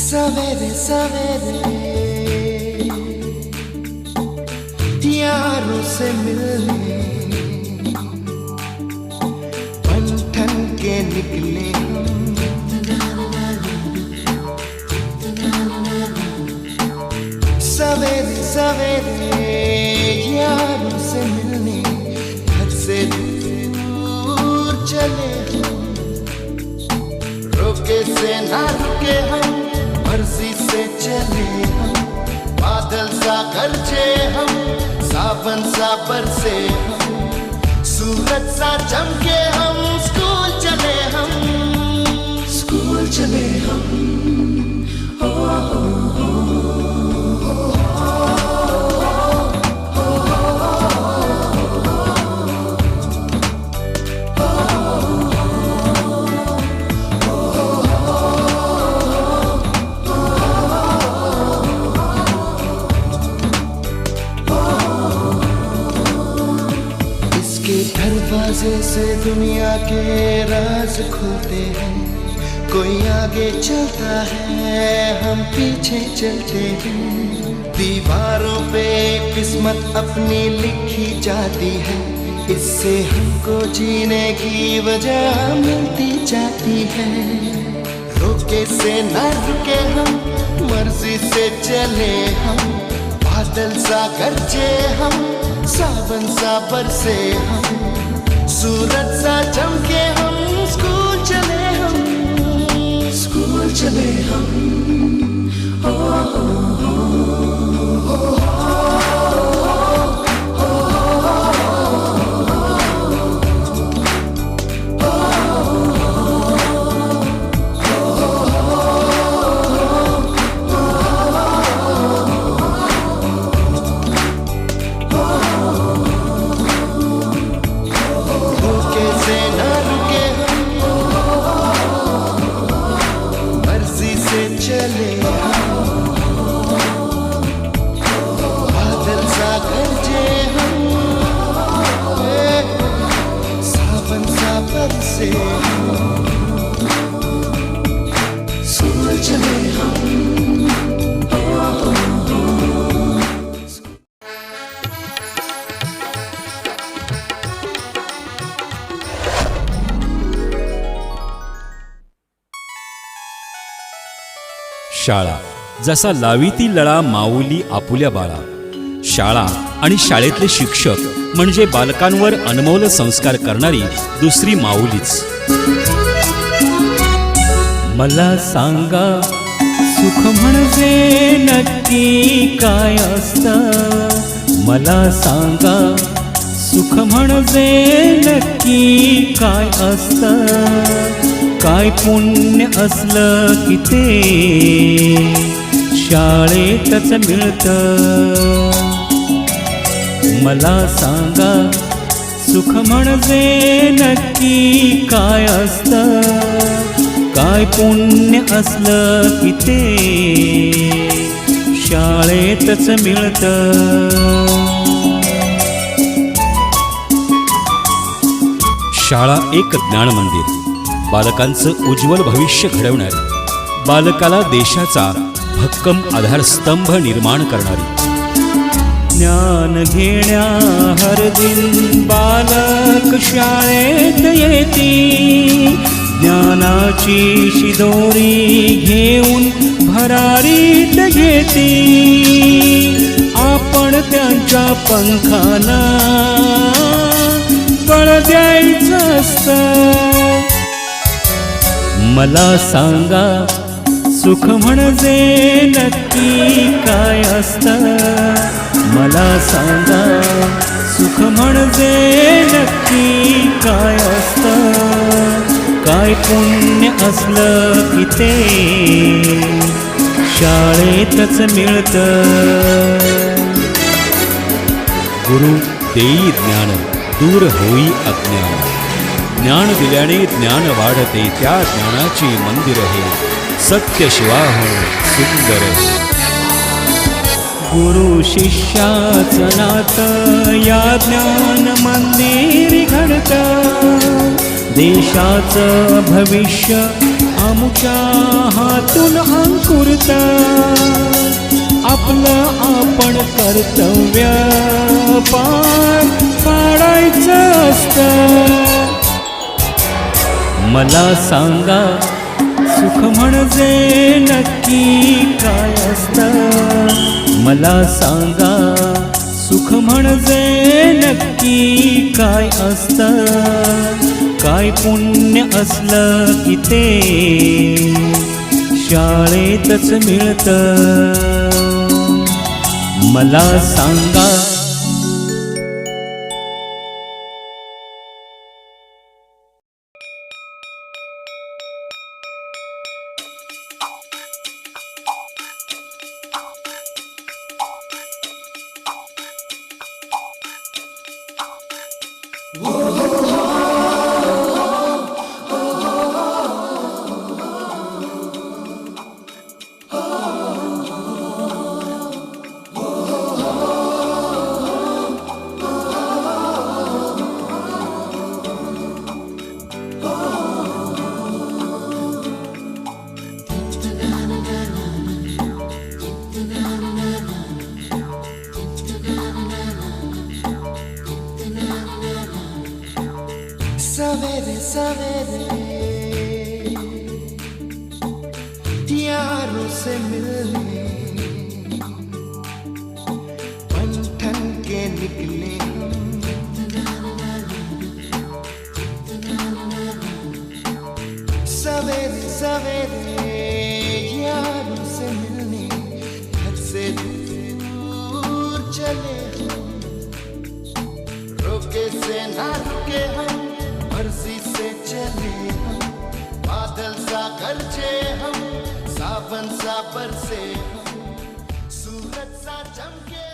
सवेरे सवेरे यारों से मिलने बन ठन के निकले सवेरे सवेरे यारों से मिलने घर से दूर चले रोके से ना रुके हम मर्जी से चले हम बादल सा गरजे हम सावन सा बरसे हम सूरज सा चमके हम स्कूल चले हम हो, हो, हो। दरवाजे से दुनिया के राज खुलते हैं कोई आगे चलता है हम पीछे चलते हैं दीवारों पे किस्मत अपनी लिखी जाती है इससे हमको जीने की वजह मिलती जाती है रोके से ना रुके हम मर्जी से चले हम बादल सा गरजे हम सावन सा बरसे हम सूरज सा चमके हम स्कूल चले हम हो, हो, हो। चले बादल सा गरजे हम सावन सा बरसे स्कूल चले हम शाळा जसा लावी ती लळा माऊली आपुल्या बाळा शाळा आणि शाळेतले शिक्षक म्हणजे बालकांवर अनमोल संस्कार करणारी दुसरी माऊलीच मला सांगा सुख म्हणजे नक्की काय असतं मला सांगा सुख म्हणजे नक्की काय असतं काय पुण्य असलं की ते शाळेतच मिळतं मला सांगा सुख म्हणजे नक्की काय असतं काय पुण्य असलं की ते शाळेतच मिळतं शाळा एक ज्ञान मंदिर बालकांचं उज्ज्वल भविष्य घडवणारी बालकाला देशाचा भक्कम आधारस्तंभ निर्माण करणारी ज्ञान घेण्या हर दिन बालक शाळेत येती ज्ञानाची शिदोरी घेऊन भरारीत घेती आपण त्यांच्या पंखाला बळ द्यायचं असतं मला सांगा सुख म्हणजे नक्की काय असतं मला सांगा सुख म्हणजे नक्की काय असतं काय पुण्य असलं की ते शाळेतच मिळतं. गुरु देई ज्ञान दूर होई अज्ञान. ज्ञान दिल्याने ज्ञान वाढते, त्या ज्ञानाची मंदिर हे सत्य शिवाहून सुंदर. गुरु शिष्याचं नातं या ज्ञान मंदिरी घडतं. देशाचं भविष्य आमच्या हातून अंकुरतं. आपलं आपण कर्तव्य पार पाडायचं असतं. मला सांगा सुख म्हणजे नक्की काय असतं. मला सांगा सुख म्हणजे नक्की काय असतं. काय पुण्य असलं की ते शाळेतच मिळतं. मला सांगा. सवेरे सवेरे यारों से मिलने बंधन के निकले हम. सवेरे सवेरे यारों से मिलने घर से दूर चले हम. रोके से ना रुके हम, मर्जी से चले हम. बादल सा गरजे हम, सावन सा बरसे हम, सूरज सा चमके